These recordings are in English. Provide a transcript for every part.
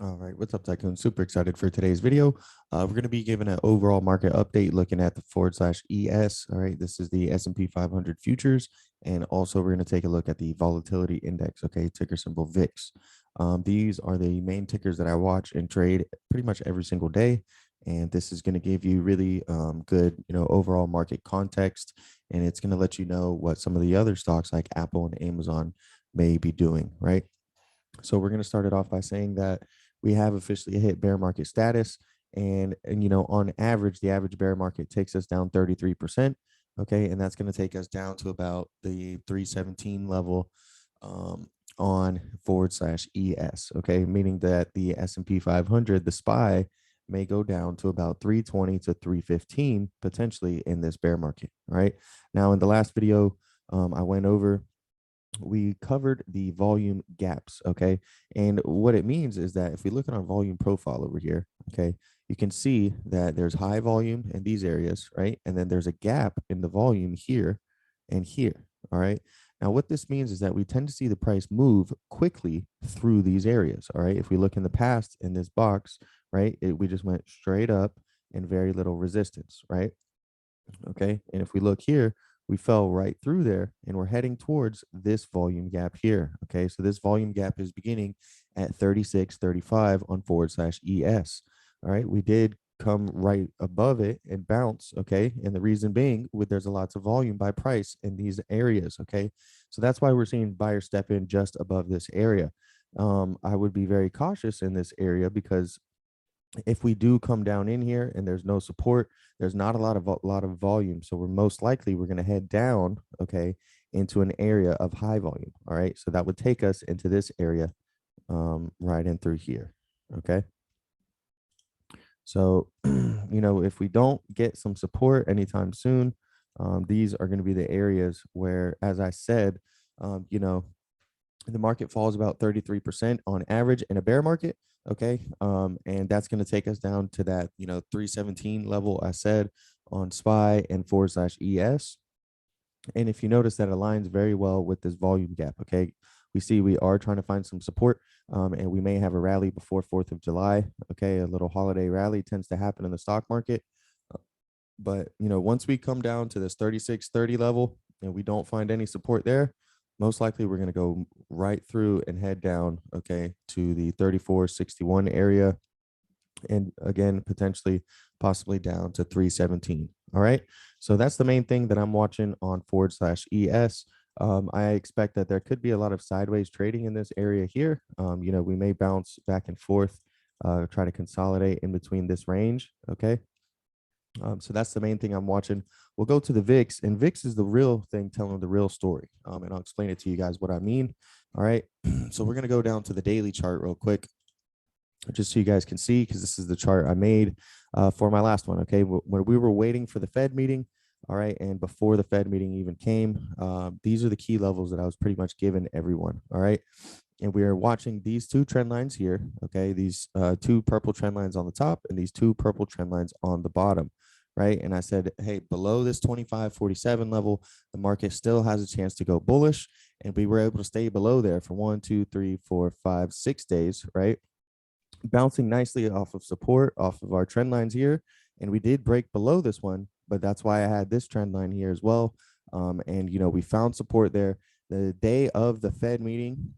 All right, what's up, Tycoon? Super excited for today's video. We're going to be giving an overall market update looking at the forward slash ES. All right, this is the S&P 500 futures, and also we're going to take a look at the volatility index. Okay, ticker symbol VIX. These are the main tickers that I watch and trade pretty much every single day, and this is going to give you really good, overall market context, and it's going to let you know what some of the other stocks like Apple and Amazon may be doing. Right. So we're going to start it off by saying that we have officially hit bear market status, and on average, the average bear market takes us down 33%. Okay, and that's going to take us down to about the 317 level on forward slash ES. Okay, meaning that the S&P 500, the SPY, may go down to about 320 to 315 potentially in this bear market. All right. Now, in the last video, I went over, we covered the volume gaps. Okay, and what it means is that if we look at our volume profile over here, okay, you can see that there's high volume in these areas, right? And then there's a gap in the volume here and here. All right, now what this means is that we tend to see the price move quickly through these areas. All right, if we look in the past in this box, right, we just went straight up and very little resistance, right? Okay, and if we look here, we fell right through there and we're heading towards this volume gap here. Okay, so this volume gap is beginning at 36.35 on forward slash ES. All right, we did come right above it and bounce. Okay, and the reason being, there's a lots of volume by price in these areas. Okay, so that's why we're seeing buyers step in just above this area. I would be very cautious in this area because if we do come down in here and there's no support, there's not a lot of volume, so we're going to head down, okay, into an area of high volume. All right, so that would take us into this area, right in through here. Okay, so if we don't get some support anytime soon, these are going to be the areas where, as I said, the market falls about 33% on average in a bear market. Okay, and that's going to take us down to that 317 level I said on SPY and forward slash ES. And if you notice, that aligns very well with this volume gap. Okay, we see we are trying to find some support, and we may have a rally before 4th of July. Okay, a little holiday rally tends to happen in the stock market. But once we come down to this 3630 level and we don't find any support there, most likely we're going to go right through and head down, okay, to the 3461 area, and again potentially possibly down to 317. All right, so that's the main thing that I'm watching on forward slash ES. I expect that there could be a lot of sideways trading in this area here. We may bounce back and forth, try to consolidate in between this range. Okay, so that's the main thing I'm watching. We'll go to the VIX, and VIX is the real thing telling the real story. And I'll explain it to you guys what I mean. All right. So we're going to go down to the daily chart real quick, just so you guys can see, because this is the chart I made for my last one. Okay. When we were waiting for the Fed meeting, all right, and before the Fed meeting even came, these are the key levels that I was pretty much giving everyone. All right. And we are watching these two trend lines here. Okay. These two purple trend lines on the top and these two purple trend lines on the bottom. Right. And I said, hey, below this 25.47 level, the market still has a chance to go bullish. And we were able to stay below there for 1, 2, 3, 4, 5, 6 days. Right. Bouncing nicely off of support, off of our trend lines here. And we did break below this one, but that's why I had this trend line here as well. And we found support there the day of the Fed meeting,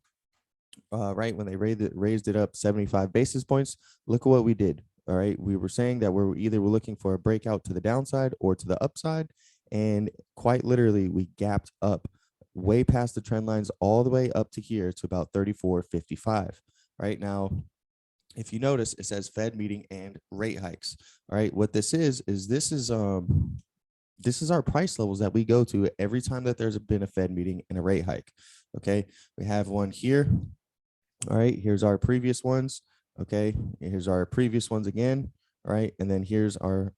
right when they raised it up 75 basis points. Look at what we did. All right, we were saying that we're looking for a breakout to the downside or to the upside, and quite literally we gapped up way past the trend lines all the way up to here to about 34.55. Right now, if you notice, it says Fed meeting and rate hikes. All right, what this is this is our price levels that we go to every time that there's been a Fed meeting and a rate hike. Okay, we have one here. All right, here's our previous ones. Okay, here's our previous ones again. All right, and then here's our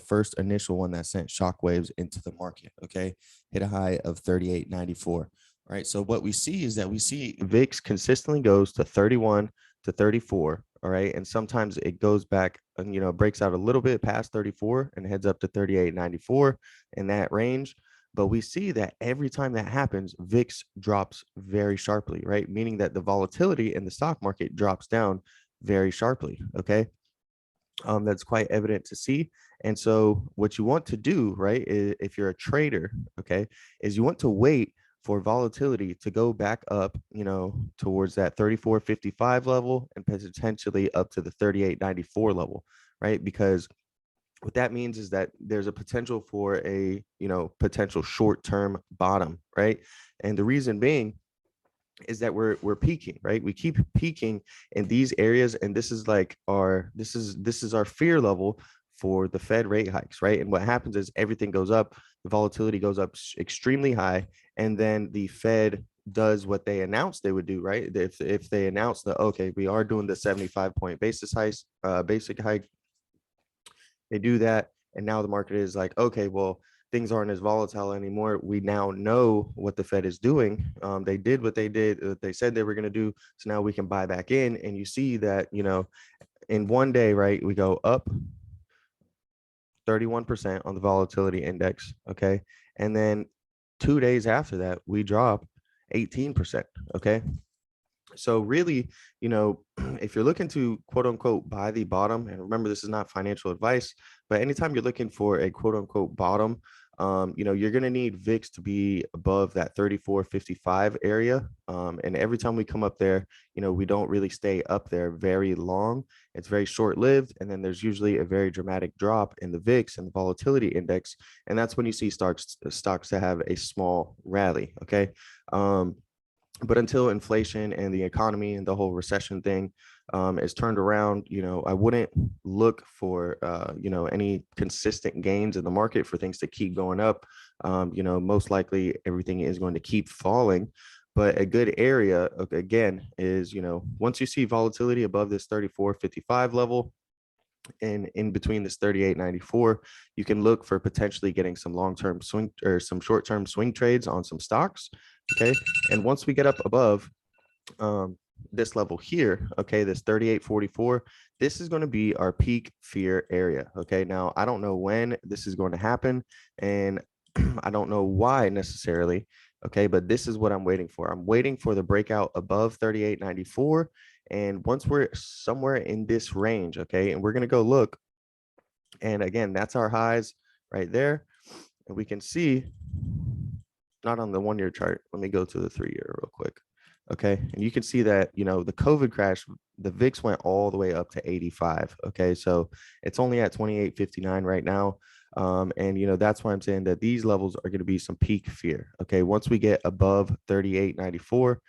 first initial one that sent shockwaves into the market. Okay, hit a high of 38.94. All right, so what we see is that we see VIX consistently goes to 31 to 34. All right, and sometimes it goes back and breaks out a little bit past 34 and heads up to 38.94 in that range. But we see that every time that happens, VIX drops very sharply, right? Meaning that the volatility in the stock market drops down very sharply. Okay. That's quite evident to see. And so what you want to do, right, is if you're a trader, okay, is you want to wait for volatility to go back up, towards that 34.55 level and potentially up to the 38.94 level, right? Because what that means is that there's a potential for a, potential short-term bottom, right? And the reason being is that we're peaking, right? We keep peaking in these areas, and this is like this is our fear level for the Fed rate hikes, right? And what happens is everything goes up, the volatility goes up extremely high, and then the Fed does what they announced they would do, right? If they announce that, okay, we are doing the 75-point basis basic hike, they do that, and now the market is like, okay, well, things aren't as volatile anymore. We now know what the Fed is doing. They did what they did, they said they were going to do. So now we can buy back in, and you see that, in one day, right, we go up 31% on the volatility index. Okay, and then 2 days after that, we drop 18%. Okay, so really, if you're looking to quote unquote buy the bottom, and remember, this is not financial advice, but anytime you're looking for a quote unquote bottom, you're going to need VIX to be above that 34.55 area. And every time we come up there, we don't really stay up there very long. It's very short lived. And then there's usually a very dramatic drop in the VIX and the volatility index. And that's when you see stocks to have a small rally. Okay. But until inflation and the economy and the whole recession thing is turned around, I wouldn't look for, any consistent gains in the market for things to keep going up. Most likely everything is going to keep falling. But a good area, again, is, once you see volatility above this 34.55 level, and in between this 38.94, you can look for potentially getting some long-term swing or some short-term swing trades on some stocks. Okay. And once we get up above this level here, okay, this 38.44, this is going to be our peak fear area. Okay. Now, I don't know when this is going to happen, and I don't know why necessarily. Okay. But this is what I'm waiting for. I'm waiting for the breakout above 38.94. And once we're somewhere in this range, okay, and we're going to go look, and again, that's our highs right there. And we can see, not on the 1-year chart. Let me go to the 3-year real quick. Okay. And you can see that, the COVID crash, the VIX went all the way up to 85. Okay. So it's only at 28.59 right now. And that's why I'm saying that these levels are going to be some peak fear. Okay. Once we get above 38.94,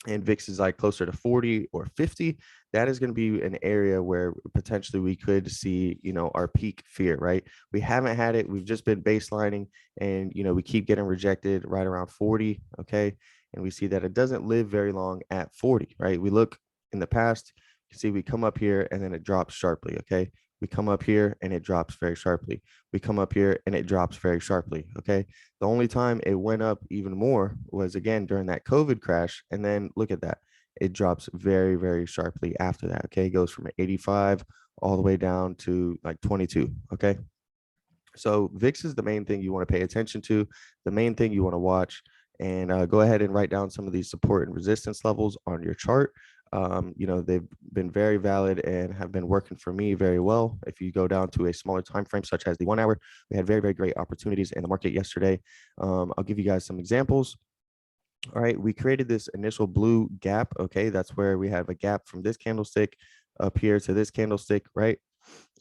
and VIX is like closer to 40 or 50, that is going to be an area where potentially we could see, our peak fear, right? We haven't had it. We've just been baselining, and, we keep getting rejected right around 40. Okay. And we see that it doesn't live very long at 40, right? We look in the past, you see we come up here and then it drops sharply. Okay. We come up here and it drops very sharply. We come up here and it drops very sharply. Okay. The only time it went up even more was, again, during that COVID crash. And then look at that. It drops very, very sharply after that. Okay. It goes from 85 all the way down to like 22. Okay. So VIX is the main thing you want to pay attention to, the main thing you want to watch. And go ahead and write down some of these support and resistance levels on your chart. They've been very valid and have been working for me very well. If you go down to a smaller time frame, such as the 1 hour, we had very, very great opportunities in the market yesterday. I'll give you guys some examples. All right, we created this initial blue gap. Okay, that's where we have a gap from this candlestick up here to this candlestick, right?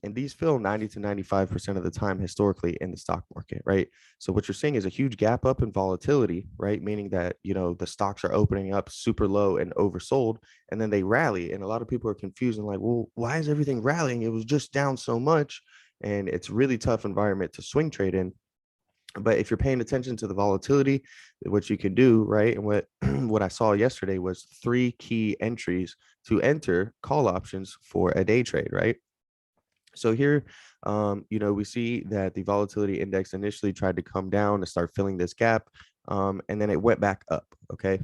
And these fill 90 to 95% of the time historically in the stock market, right? So what you're seeing is a huge gap up in volatility, right? Meaning that, the stocks are opening up super low and oversold, and then they rally. And a lot of people are confused and like, well, why is everything rallying? It was just down so much. And it's really tough environment to swing trade in. But if you're paying attention to the volatility, what you can do, right? And what what I saw yesterday was 3 key entries to enter call options for a day trade, right? So here, we see that the volatility index initially tried to come down to start filling this gap, and then it went back up. Okay.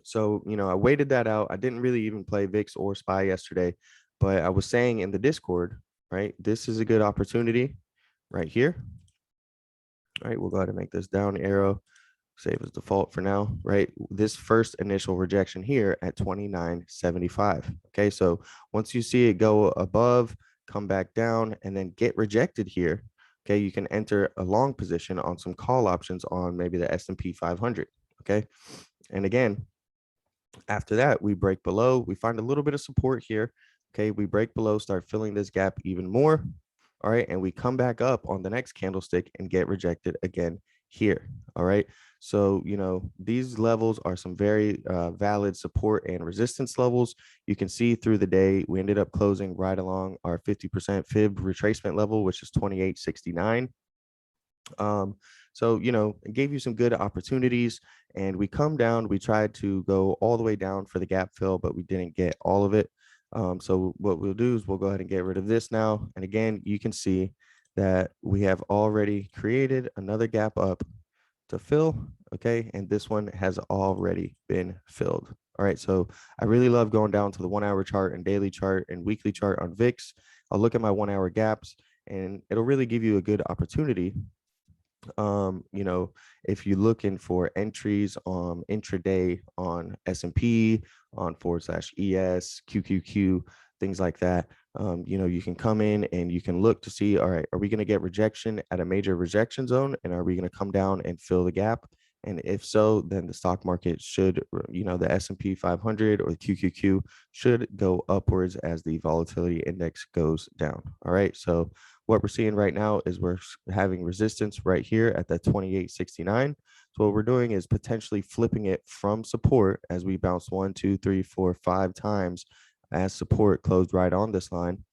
So, I waited that out. I didn't really even play VIX or SPY yesterday, but I was saying in the Discord, right, this is a good opportunity right here. All right, we'll go ahead and make this down arrow. save as default for now, right? This first initial rejection here at 29.75. Okay, so once you see it go above, come back down, and then get rejected here, okay, you can enter a long position on some call options on maybe the S&P 500. Okay, and again, after that, we break below, we find a little bit of support here. Okay, we break below, start filling this gap even more. All right, and we come back up on the next candlestick and get rejected again here. All right, so these levels are some very valid support and resistance levels. You can see through the day we ended up closing right along our 50% fib retracement level, which is 28.69. So it gave you some good opportunities, and we come down, we tried to go all the way down for the gap fill, but we didn't get all of it. So what we'll do is we'll go ahead and get rid of this now. And again, you can see that we have already created another gap up to fill. Okay, and this one has already been filled. All right, so I really love going down to the 1 hour chart and daily chart and weekly chart on VIX. I'll look at my 1 hour gaps, and it'll really give you a good opportunity. If you're looking for entries on intraday on S&P, on /ES, QQQ, things like that, you can come in and you can look to see, all right, are we going to get rejection at a major rejection zone? And are we going to come down and fill the gap? And if so, then the stock market should, the S&P 500 or the QQQ should go upwards as the volatility index goes down. All right. So what we're seeing right now is we're having resistance right here at that 28.69. So what we're doing is potentially flipping it from support as we bounce 1, 2, 3, 4, 5 times as support closed right on this line.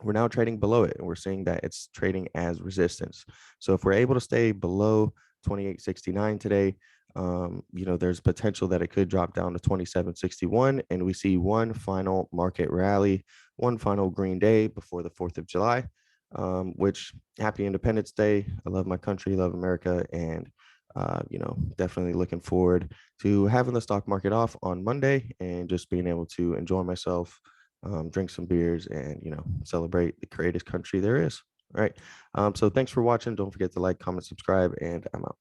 We're now trading below it, and we're seeing that it's trading as resistance. So if we're able to stay below 28.69 today, there's potential that it could drop down to 27.61, and we see one final market rally, one final green day before the 4th of July, which happy Independence Day. I love my country, love America, and definitely looking forward to having the stock market off on Monday and just being able to enjoy myself, drink some beers, and celebrate the greatest country there is. All right. So thanks for watching. Don't forget to like, comment, subscribe, and I'm out.